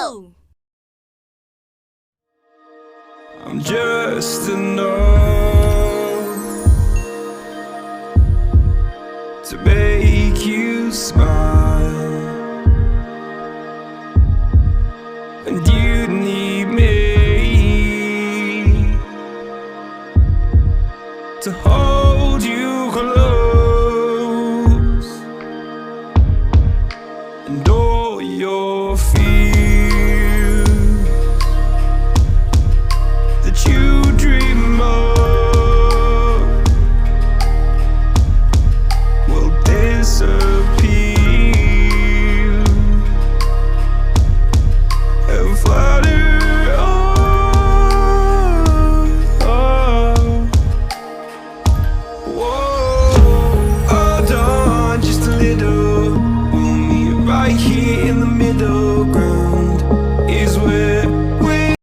go! I'm just enough to make you smile, and you need me to hold you close, and all your fears that you dream of will disappear and flutter on. Whoa, hold on just a little, we'll meet right here